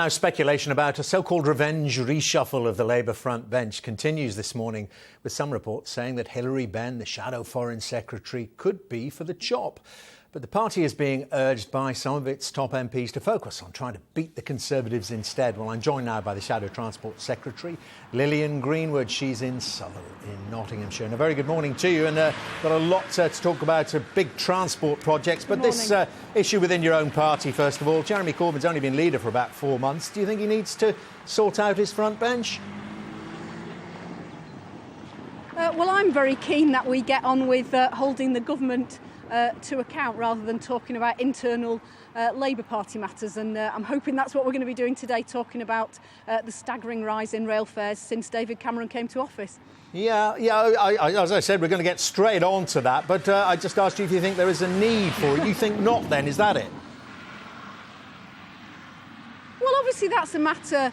Now, speculation about a so-called revenge reshuffle of the Labour front bench continues this morning, with some reports saying that Hilary Benn, the shadow foreign secretary, could be for the chop. But the party is being urged by some of its top MPs to focus on trying to beat the Conservatives instead. Well, I'm joined now by the Shadow Transport Secretary, Lilian Greenwood. She's in Southall in Nottinghamshire. And a very good morning to you. And got a lot to talk about, big transport projects. But this issue within your own party, first of all, Jeremy Corbyn's only been leader for about 4 months. Do you think he needs to sort out his front bench? Well, I'm very keen that we get on with holding the government to account rather than talking about internal Labour Party matters, and I'm hoping that's what we're going to be doing today, talking about the staggering rise in rail fares since David Cameron came to office. Yeah, as I said, we're going to get straight on to that, but I just asked you if you think there is a need for it. You think not, then, is that it? Well, obviously that's a matter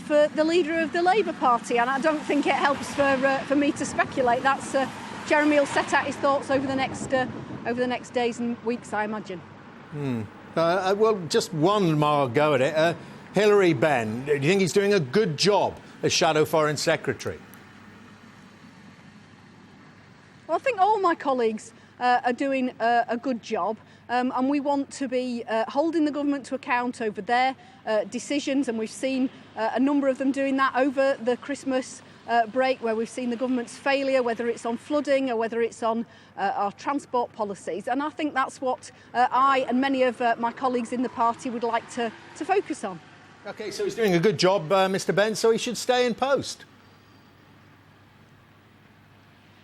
for the leader of the Labour Party, and I don't think it helps for me to speculate. That's Jeremy will set out his thoughts over the next days and weeks, I imagine. Well, just one more go at it. Hilary Benn, do you think he's doing a good job as Shadow Foreign Secretary? Well, I think all my colleagues are doing a good job, and we want to be holding the government to account over their decisions, and we've seen a number of them doing that over the Christmas break, where we've seen the government's failure, whether it's on flooding or whether it's on our transport policies. And I think that's what I and many of my colleagues in the party would like to focus on. OK, so he's doing a good job, Mr Benn, so he should stay in post.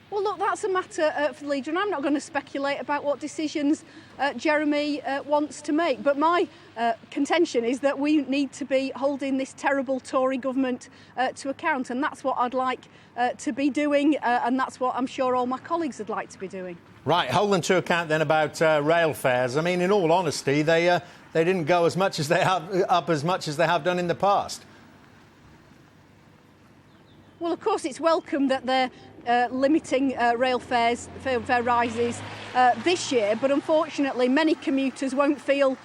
Well, look, that's a matter for the leader, and I'm not going to speculate about what decisions Jeremy wants to make. But my contention is that we need to be holding this terrible Tory government to account, and that's what I'd like to be doing, and that's what I'm sure all my colleagues would like to be doing. Right, hold them to account then about rail fares. I mean, in all honesty, they didn't go as much as they have up as much as they have done in the past. Well, of course, it's welcome that they're limiting rail fare rises this year, but unfortunately many commuters won't feel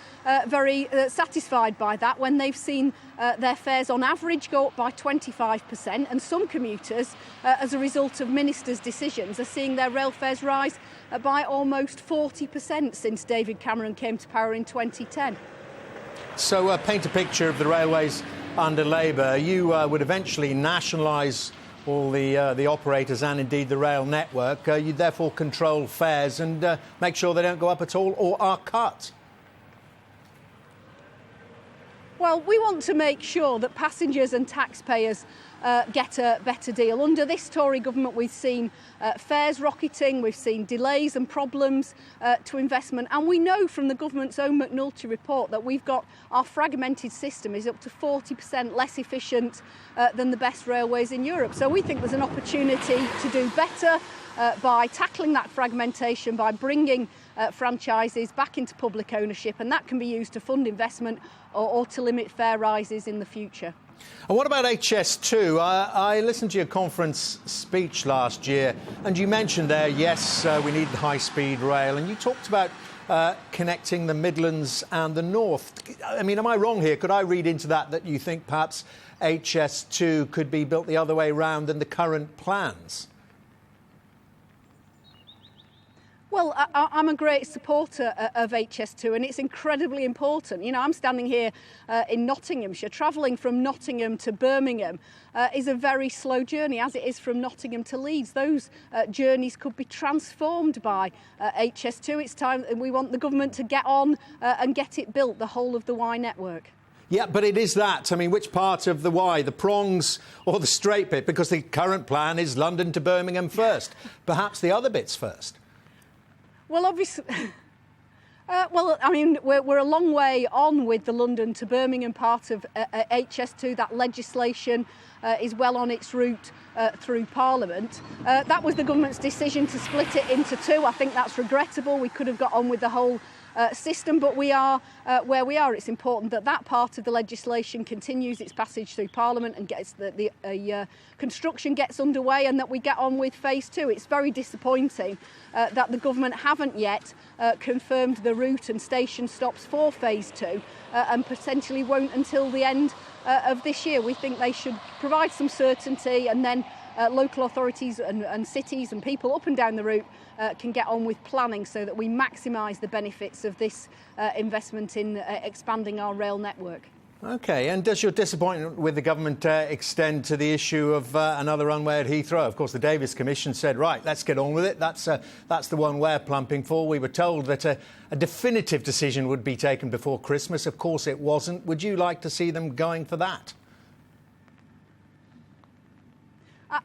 very satisfied by that when they've seen their fares on average go up by 25%, and some commuters, as a result of ministers' decisions, are seeing their rail fares rise by almost 40% since David Cameron came to power in 2010. So paint a picture of the railways under Labour. You would eventually nationalise all the operators and indeed the rail network. You therefore control fares and make sure they don't go up at all or are cut. Well, we want to make sure that passengers and taxpayers get a better deal. Under this Tory government, we've seen fares rocketing, we've seen delays and problems to investment, and we know from the government's own McNulty report that we've got our fragmented system is up to 40% less efficient than the best railways in Europe. So we think there's an opportunity to do better by tackling that fragmentation, by bringing franchises back into public ownership, and that can be used to fund investment or to limit fare rises in the future. And what about HS2? I listened to your conference speech last year, and you mentioned there, yes, we need high-speed rail, and you talked about connecting the Midlands and the North. I mean, am I wrong here? Could I read into that you think perhaps HS2 could be built the other way round than the current plans? Well, I'm a great supporter of HS2, and it's incredibly important. You know, I'm standing here in Nottinghamshire. Travelling from Nottingham to Birmingham is a very slow journey, as it is from Nottingham to Leeds. Those journeys could be transformed by HS2. It's time we want the government to get on and get it built, the whole of the Y network. Yeah, but it is that. I mean, which part of the Y, the prongs or the straight bit? Because the current plan is London to Birmingham first. Perhaps the other bits first. Well, obviously, I mean, we're a long way on with the London to Birmingham part of HS2. That legislation is well on its route through Parliament. That was the government's decision to split it into two. I think that's regrettable. We could have got on with the whole system, but we are where we are. It's important that that part of the legislation continues its passage through Parliament and gets the construction gets underway, and that we get on with phase 2. It's very disappointing that the government haven't yet confirmed the route and station stops for phase 2 and potentially won't until the end of this year. We think they should provide some certainty, and then local authorities and cities and people up and down the route can get on with planning so that we maximise the benefits of this investment in expanding our rail network. OK, and does your disappointment with the government extend to the issue of another runway at Heathrow? Of course, the Davis Commission said, right, let's get on with it. That's the one we're plumping for. We were told that a definitive decision would be taken before Christmas. Of course, it wasn't. Would you like to see them going for that?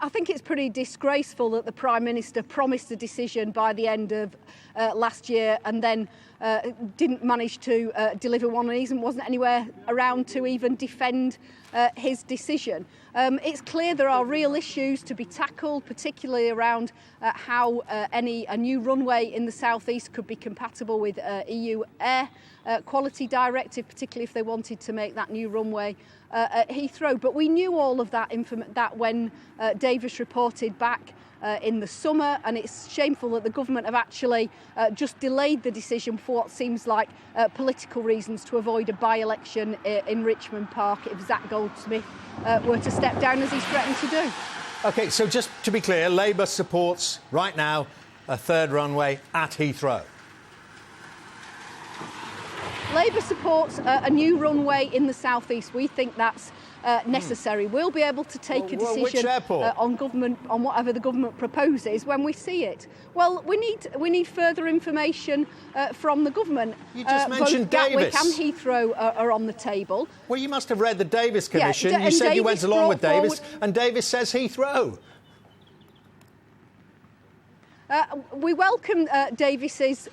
I think it's pretty disgraceful that the Prime Minister promised a decision by the end of last year and then didn't manage to deliver one, and wasn't anywhere around to even defend his decision. It's clear there are real issues to be tackled, particularly around how a new runway in the southeast could be compatible with EU air quality directive, particularly if they wanted to make that new runway at Heathrow. But we knew all of that when Davis reported back in the summer, and it's shameful that the government have actually just delayed the decision for what seems like political reasons to avoid a by-election in Richmond Park if Zac Goldsmith were to step down as he's threatened to do. OK, so just to be clear, Labour supports right now a third runway at Heathrow. Labour supports a new runway in the southeast. We think that's necessary. We'll be able to take a decision on whatever the government proposes when we see it. Well, we need further information from the government. You just mentioned both Davis. Gatwick and Heathrow are on the table. Well, you must have read the Davis Commission. Yeah, you said Davis you went along with Davis, forward... and Davis says Heathrow. We welcome Davis's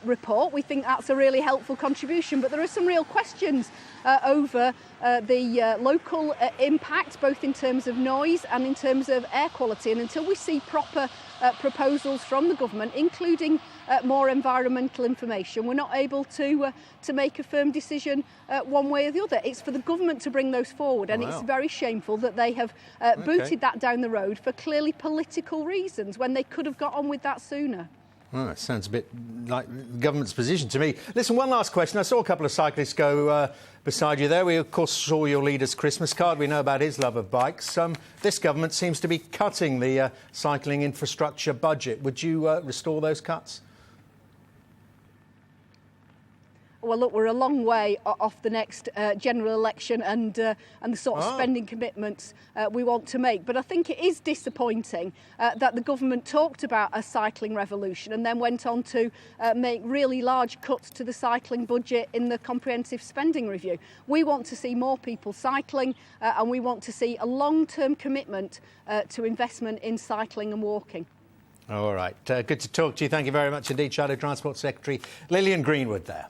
report. We think that's a really helpful contribution, but there are some real questions over the local impact, both in terms of noise and in terms of air quality. And until we see proper proposals from the government, including more environmental information, we're not able to make a firm decision one way or the other. It's for the government to bring those forward, and It's very shameful that they have booted that down the road for clearly political reasons when they could have got on with that sooner. Well, that sounds a bit like the government's position to me. Listen, one last question. I saw a couple of cyclists go beside you there. We, of course, saw your leader's Christmas card. We know about his love of bikes. This government seems to be cutting the cycling infrastructure budget. Would you restore those cuts? Well, look, we're a long way off the next general election and the sort of spending commitments we want to make. But I think it is disappointing that the government talked about a cycling revolution and then went on to make really large cuts to the cycling budget in the comprehensive spending review. We want to see more people cycling and we want to see a long-term commitment to investment in cycling and walking. All right. Good to talk to you. Thank you very much indeed, Shadow Transport Secretary Lilian Greenwood there.